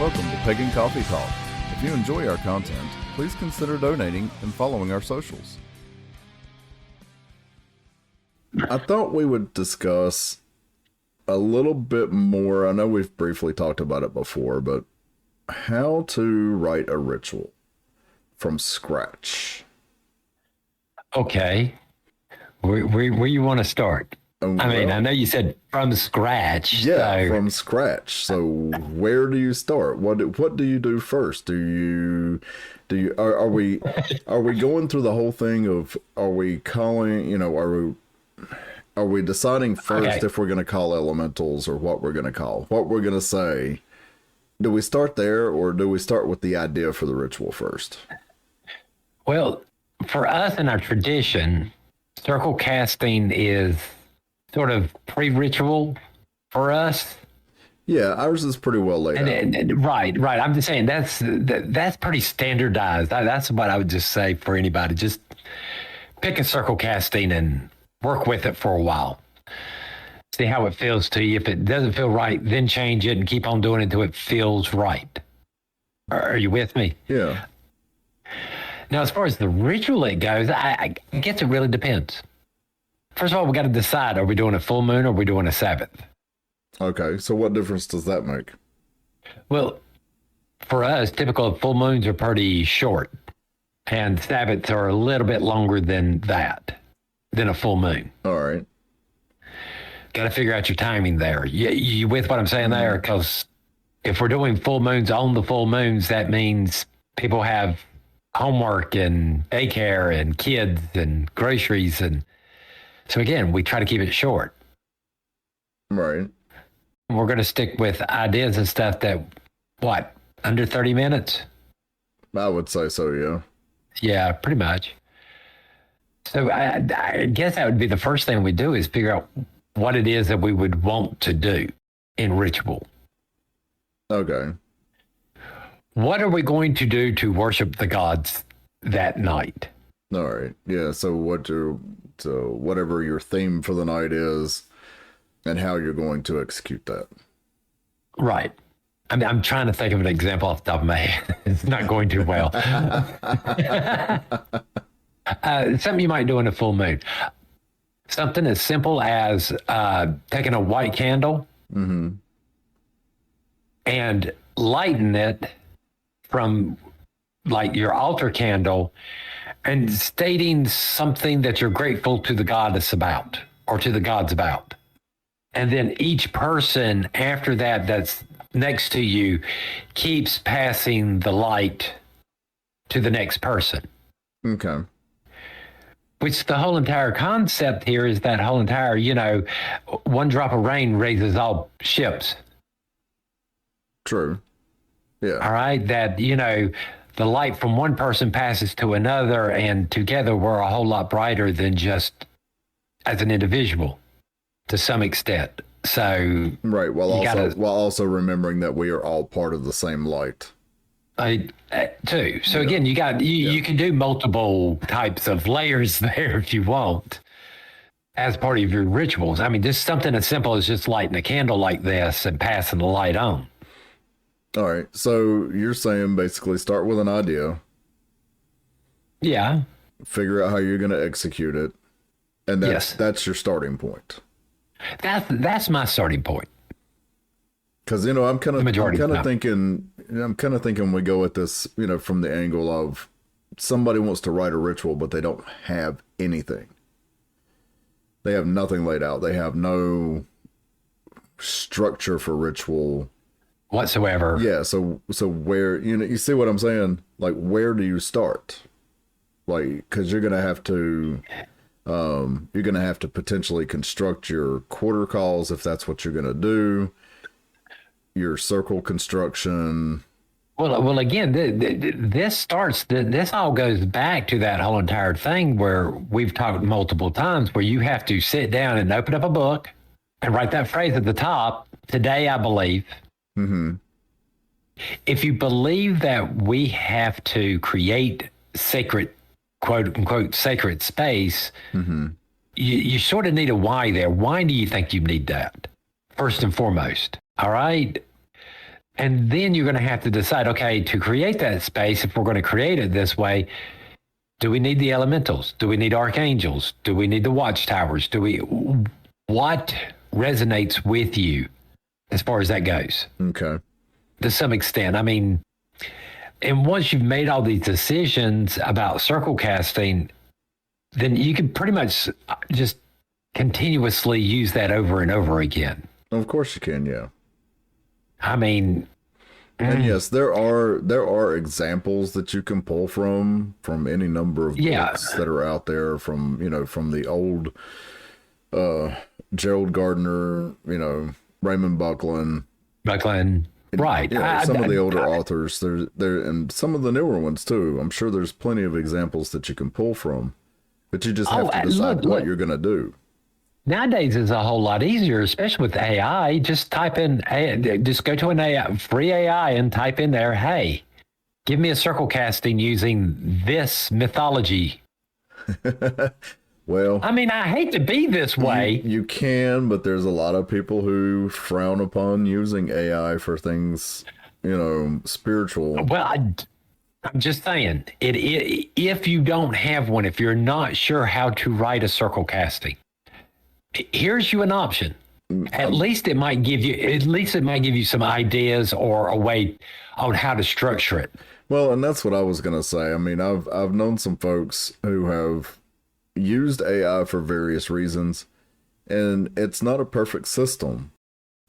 Welcome to Pagan Coffee Talk. If you enjoy our content, please consider donating and following our socials. I thought we would discuss a little bit more. I know we've briefly talked about it before, but how to write a ritual from scratch. Okay. Where you want to start? I know you said from scratch. Yeah, from scratch. So where do you start? What do you do first? Are we going through the whole thing of, are we calling, are we deciding first if we're going to call elementals or what we're going to call, what we're going to say? Do we start there, or do we start with the idea for the ritual first? Well, for us in our tradition, circle casting is sort of pre-ritual for us. Yeah, ours is pretty well laid out. Right. I'm just saying that's pretty standardized. That's what I would just say for anybody. Just pick a circle casting and work with it for a while. See how it feels to you. If it doesn't feel right, then change it and keep on doing it until it feels right. Are you with me? Yeah. Now, as far as the ritual it goes, I guess it really depends. First of all, we got to decide, are we doing a full moon or are we doing a Sabbath? Okay, so what difference does that make? Well, for us, typical full moons are pretty short, and Sabbaths are a little bit longer than a full moon. All right. Got to figure out your timing there. You with what I'm saying there? Because if we're doing full moons on the full moons, that means people have homework and daycare and kids and groceries. And so again, we try to keep it short. Right. We're going to stick with ideas and stuff that, under 30 minutes? I would say so, yeah. Yeah, pretty much. So I guess that would be the first thing we do is figure out what it is that we would want to do in ritual. Okay. What are we going to do to worship the gods that night? All right. Yeah. So whatever your theme for the night is and how you're going to execute that. Right. I mean, I'm trying to think of an example off the top of my head. It's not going too well. Something you might do in a full moon. Something as simple as taking a white candle and lighting it from like your altar candle and stating something that you're grateful to the goddess about or to the gods about. And then each person after that that's next to you keeps passing the light to the next person. Okay. Which the whole entire concept here is that whole entire, one drop of rain raises all ships. True. Yeah. All right. That, the light from one person passes to another, and together we're a whole lot brighter than just as an individual to some extent. So. Right. While also remembering that we are all part of the same light. Too. So again, you can do multiple types of layers there if you want as part of your rituals. I mean, just something as simple as just lighting a candle like this and passing the light on. All right. So you're saying basically start with an idea. Yeah. Figure out how you're going to execute it. And that's your starting point. That's my starting point. Because, I'm kind of thinking we go at this, from the angle of somebody wants to write a ritual, but they don't have anything. They have nothing laid out. They have no structure for ritual whatsoever. Yeah. So where, you see what I'm saying? Like, where do you start? Like, because you're going to have to potentially construct your quarter calls if that's what you're going to do. Your circle construction. Well, again, this all goes back to that whole entire thing where we've talked multiple times where you have to sit down and open up a book and write that phrase at the top, today I believe. Mm-hmm. If you believe that we have to create sacred, quote unquote, sacred space, you sort of need a why there. Why do you think you need that? First and foremost. All right. And then you're going to have to decide, okay, to create that space, if we're going to create it this way, do we need the elementals? Do we need archangels? Do we need the watchtowers? What resonates with you as far as that goes? Okay. To some extent. I mean, and once you've made all these decisions about circle casting, then you can pretty much just continuously use that over and over again. Of course you can, yeah. I mean, and yes, there are examples that you can pull from any number of books that are out there, from the old Gerald Gardner, Raymond Buckland, right? Some of the older authors, there, and some of the newer ones too. I'm sure there's plenty of examples that you can pull from, but you just have to decide what you're going to do. Nowadays it's a whole lot easier, especially with AI. Just type in, just go to an AI, free AI, and type in there, hey, give me a circle casting using this mythology. Well, I mean, I hate to be this way. You can, but there's a lot of people who frown upon using AI for things, spiritual. Well, I'm just saying, if you don't have one, if you're not sure how to write a circle casting, here's you an option. At least it might give you some ideas or a way on how to structure it. Well, and that's what I was going to say. I mean, I've known some folks who have used AI for various reasons, and it's not a perfect system.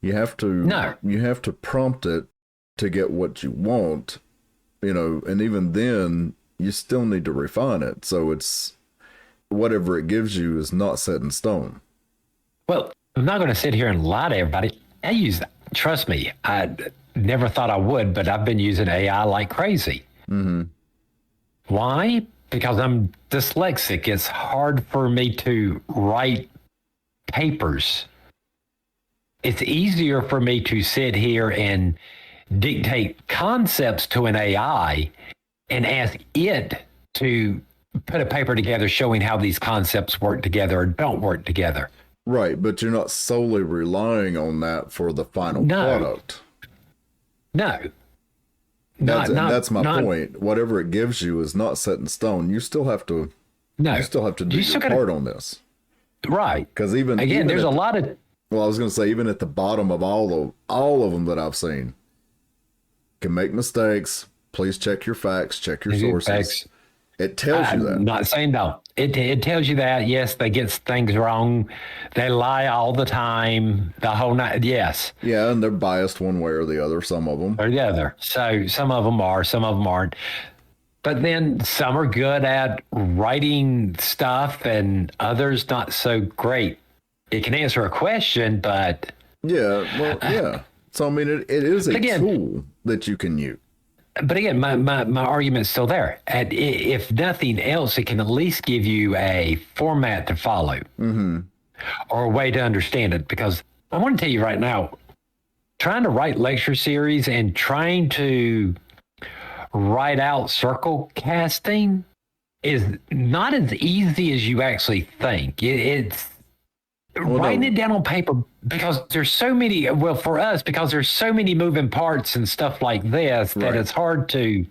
You have to prompt it to get what you want, and even then you still need to refine it. So it's whatever it gives you is not set in stone. Well, I'm not going to sit here and lie to everybody. Trust me, I never thought I would, but I've been using AI like crazy. Mm-hmm. Why? Because I'm dyslexic. It's hard for me to write papers. It's easier for me to sit here and dictate concepts to an AI and ask it to put a paper together showing how these concepts work together or don't work together. Right, but you're not solely relying on that for the final product. No. That's my point. Whatever it gives you is not set in stone. You still have to. No. You still have to do your part on this. Right. Because there's a lot of. Well, I was going to say, even at the bottom of all of them that I've seen, can make mistakes. Please check your facts. Check your sources. It tells you that. I'm not saying no. It tells you that. Yes, they get things wrong. They lie all the time. The whole night. Yes. Yeah, and they're biased one way or the other. Some of them. Or the other. So some of them are. Some of them aren't. But then some are good at writing stuff, and others not so great. It can answer a question, but yeah. Well, yeah. So I mean, it is a tool that you can use. But again, my argument's still there. And if nothing else, it can at least give you a format to follow, or a way to understand it. Because I want to tell you right now, trying to write lecture series and trying to write out circle casting is not as easy as you actually think. It's writing it down on paper, because there's so many, for us, because there's so many moving parts and stuff like this, that it's hard to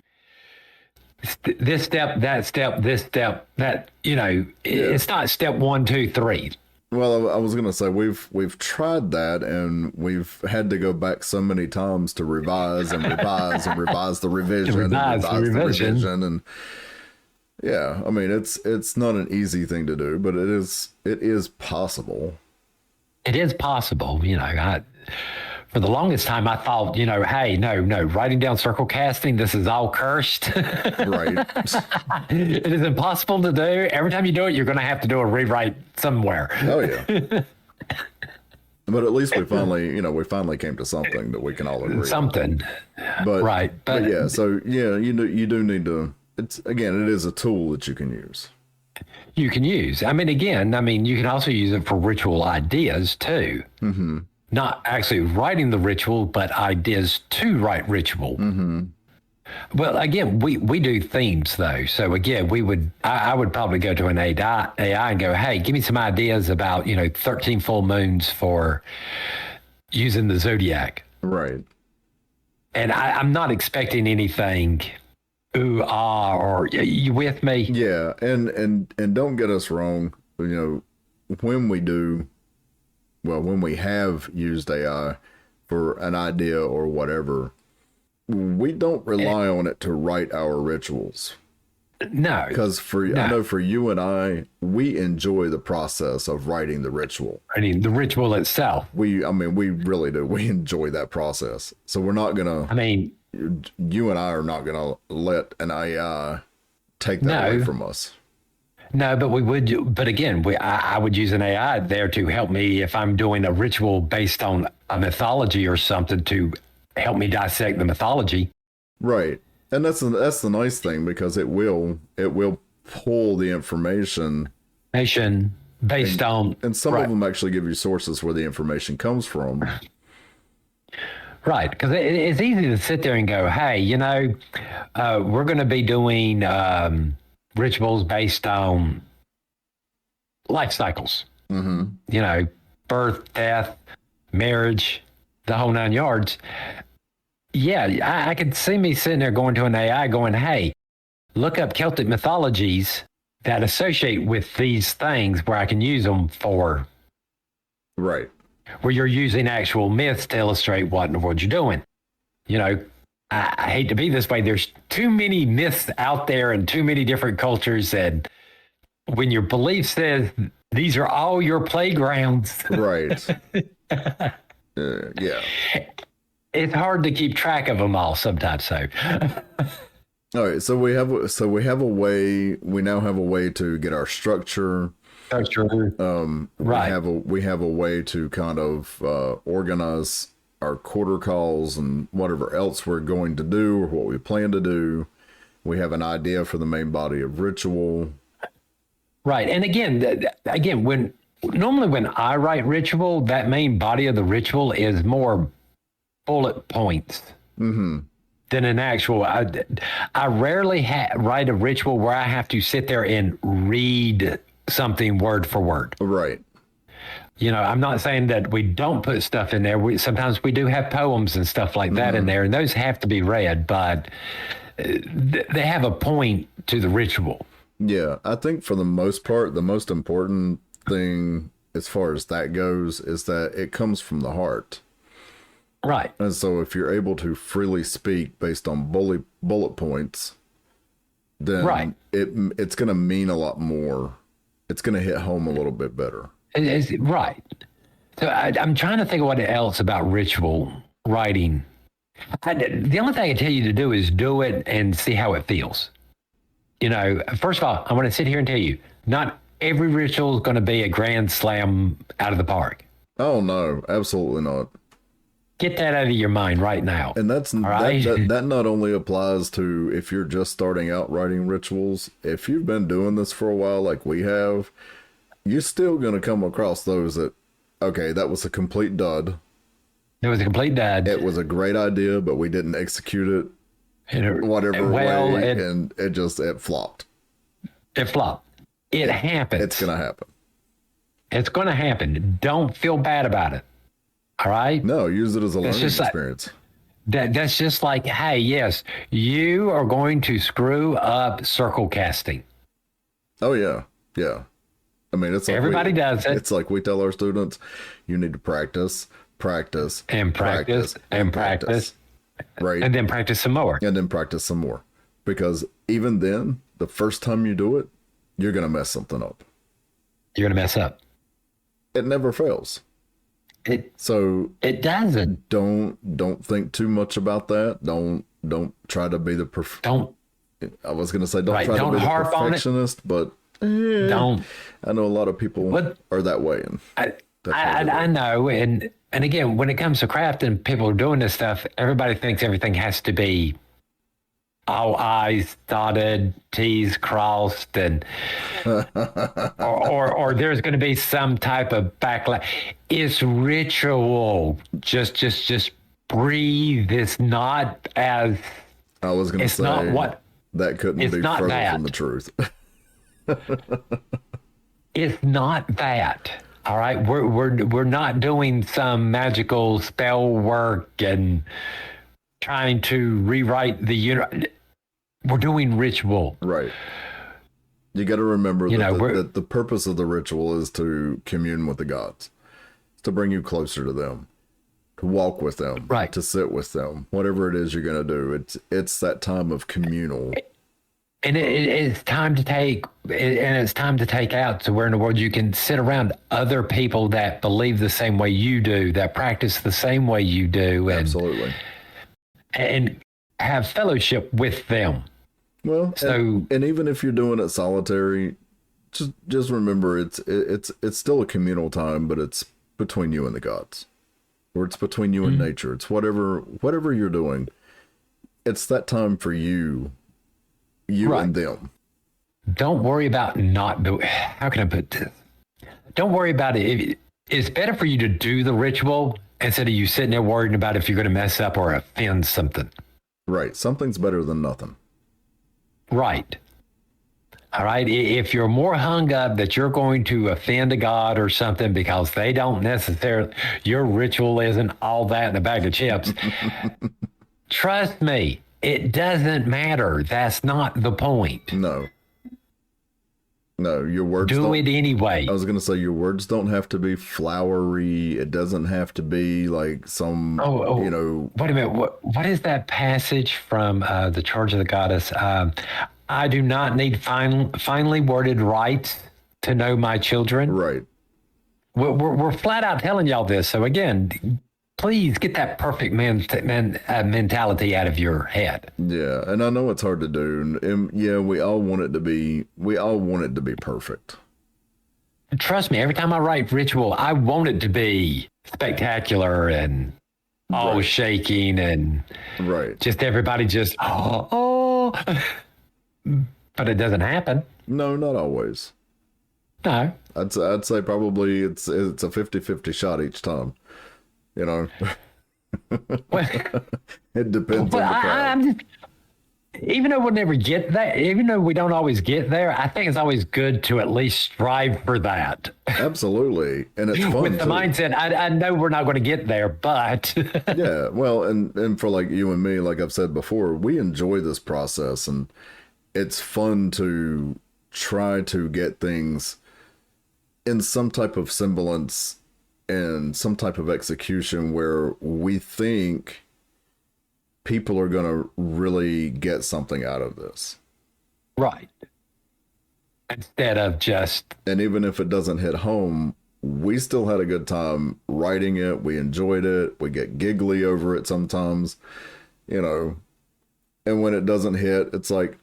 this step, that step, this step, that, it's not step 1, 2, 3. Well, I was going to say, we've tried that, and we've had to go back so many times to revise and revise and revise the revision, revise the revision. And yeah, I mean, it's not an easy thing to do, but it is possible. It is possible. For the longest time, I thought, hey, no, writing down circle casting, this is all cursed. Right. It is impossible to do. Every time you do it, you're going to have to do a rewrite somewhere. Oh, yeah. But at least we finally came to something that we can all agree something. On. But yeah, so yeah, you do need to. It is a tool that you can use. You can use. I mean, you can also use it for ritual ideas too. Mm-hmm. Not actually writing the ritual, but ideas to write ritual. Mm-hmm. Well, again, we do themes though. So again, I would probably go to an AI and go, hey, give me some ideas about 13 full moons for using the zodiac. Right. And I'm not expecting anything. Ooh, ah, or you with me? Yeah, and don't get us wrong. You know, when we do, well, when we have used AI for an idea or whatever, we don't rely on it to write our rituals. No, Because I know for you and I, we enjoy the process of writing the ritual. I mean, the ritual itself. I mean, we really do. We enjoy that process. So we're not gonna. I mean, You and I are not gonna let an AI take that away from us. no, but we would. But again, I would use an AI there to help me if I'm doing a ritual based on a mythology or something to help me dissect the mythology. Right. And that's the nice thing, because it will pull the information Based on, and some right. of them actually give you sources where the information comes from. Right, because it's easy to sit there and go, hey, we're going to be doing rituals based on life cycles. Mm-hmm. Birth, death, marriage, the whole 9 yards. Yeah, I could see me sitting there going to an AI going, hey, look up Celtic mythologies that associate with these things where I can use them for. Right. Where you're using actual myths to illustrate what in the world you're doing. I hate to be this way. There's too many myths out there and too many different cultures. And when your belief says these are all your playgrounds. Right. Yeah. It's hard to keep track of them all sometimes. So, all right. So we have a way. We now have a way to get our structure. Right. We have a way to kind of organize our quarter calls and whatever else we're going to do or what we plan to do. We have an idea for the main body of ritual. Right. And again, when I write ritual, that main body of the ritual is more bullet points than an actual. I rarely write a ritual where I have to sit there and read something word for word. Right. I'm not saying that we don't put stuff in there. Sometimes we do have poems and stuff like that in there, and those have to be read, but they have a point to the ritual. Yeah, I think for the most part, the most important thing as far as that goes is that it comes from the heart. Right. And so if you're able to freely speak based on bullet points, then it's going to mean a lot more. It's going to hit home a little bit better. Right. So I'm trying to think of what else about ritual writing. The only thing I can tell you to do is do it and see how it feels. First of all, I want to sit here and tell you, not every ritual is going to be a grand slam out of the park. Oh, no, absolutely not. Get that out of your mind right now. And that not only applies to if you're just starting out writing rituals. If you've been doing this for a while, like we have, you're still going to come across those that, okay, that was a complete dud. It was a complete dud. It was a great idea, but we didn't execute it whatever way, and it flopped. It flopped. It happens. It's going to happen. It's going to happen. Don't feel bad about it. All right? No, use it as a learning experience. That's just like, hey, yes, you are going to screw up circle casting. Oh, yeah. Yeah. I mean, it's like everybody does it. It's like we tell our students, you need to practice. Right. And then practice some more. And then practice some more. Because even then, the first time you do it, you're going to mess something up. You're going to mess up. It never fails. It doesn't. Don't think too much about that. Don't try to be the I was going to say don't try to be the perfectionist, but don't. I know a lot of people are that way, and I know. And again, when it comes to craft and people are doing this stuff, everybody thinks everything has to be all I's dotted, T's crossed, and or there's going to be some type of backlash. It's ritual. Just breathe. It's not as. I was going to say not what that couldn't be further from the truth. It's not that. All right, we're not doing some magical spell work and trying to rewrite the universe. We're doing ritual. Right. You got to remember You that, know, that the purpose of the ritual is to commune with the gods, to bring you closer to them, to walk with them, Right. to sit with them, whatever it is you're going to do. It's that time of communal. And it's time to take, and it's time to take out to where in the world you can sit around other people that believe the same way you do, that practice the same way you do, and Absolutely. and have fellowship with them. Well, So, and even if you're doing it solitary, just remember it's still a communal time, but it's between you and the gods, or it's between you and nature. It's whatever you're doing. It's that time for you Right. and them. don't worry about not doing. How can I put this? Don't worry about it. It's better for you to do the ritual instead of you sitting there worrying about if you're going to mess up or offend something. Right. Something's better than nothing. Right. All right. If you're more hung up that you're going to offend a god or something because they don't necessarily, your ritual isn't all that in a bag of chips. Trust me, it doesn't matter. That's not the point. No, your words Do it anyway. I was going to say your words don't have to be flowery. It doesn't have to be like some, Oh, you know. Wait a minute. What is that passage from the Charge of the Goddess? I do not need finely worded rites to know my children. Right. We're flat out telling y'all this. So again, please get that perfect mentality out of your head. Yeah, and I know it's hard to do, and yeah, we all want it to be perfect. Trust me, every time I write ritual, I want it to be spectacular and all Right. shaking and Right. just everybody just oh. But it doesn't happen. No, not always. No. I'd say probably it's a 50-50 shot each time. You know, Well, it depends but on the crowd. I'm just, even though we'll never get there, even though we don't always get there, I think it's always good to at least strive for that. Absolutely, and it's fun With the too. mindset, I know we're not going to get there, but Yeah, well, and for like you and me, like I've said before, we enjoy this process, and it's fun to try to get things in some type of semblance and some type of execution where we think people are going to really get something out of this. right. Instead of just And even if it doesn't hit home, we still had a good time writing it. We enjoyed it. We get giggly over it sometimes, you know. And when it doesn't hit, it's like,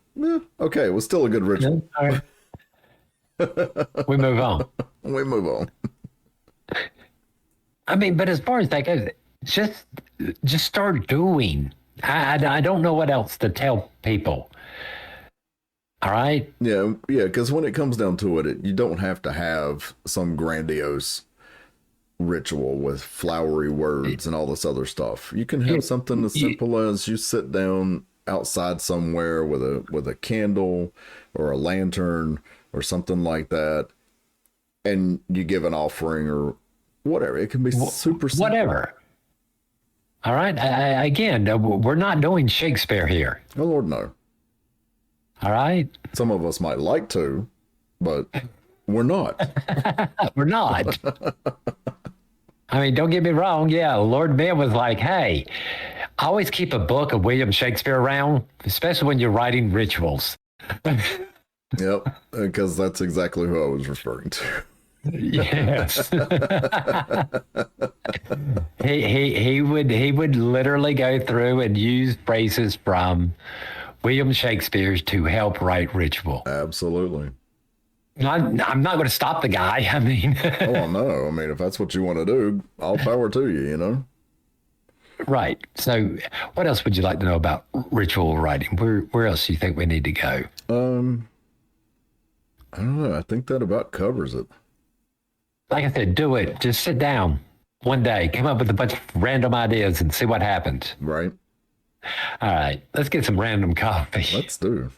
okay, it was still a good ritual. all right. We move on. We move on. I mean, but as far as that goes, just start doing. I don't know what else to tell people. All right. Yeah, because when it comes down to it, you don't have to have some grandiose ritual with flowery words and all this other stuff. You can have something as simple as you sit down outside somewhere with a candle or a lantern or something like that, and you give an offering or whatever. It can be super simple. Whatever. All right. Again, we're not doing Shakespeare here. Oh Lord, no. All right. Some of us might like to, but we're not. We're not. I mean, don't get me wrong. Yeah, Lord Ben was like, hey, always keep a book of William Shakespeare around, especially when you're writing rituals. Yep, because that's exactly who I was referring to. Yes. he would literally go through and use phrases from William Shakespeare's to help write ritual. Absolutely. I'm not going to stop the guy. I mean, Oh no, I mean, if that's what you want to do, all power to you, you know? right. So what else would you like to know about ritual writing? Where else do you think we need to go? I don't know. I think that about covers it. Like I said, do it. Just sit down one day, come up with a bunch of random ideas and see what happens. Right? All right. Let's get some random coffee. Let's do.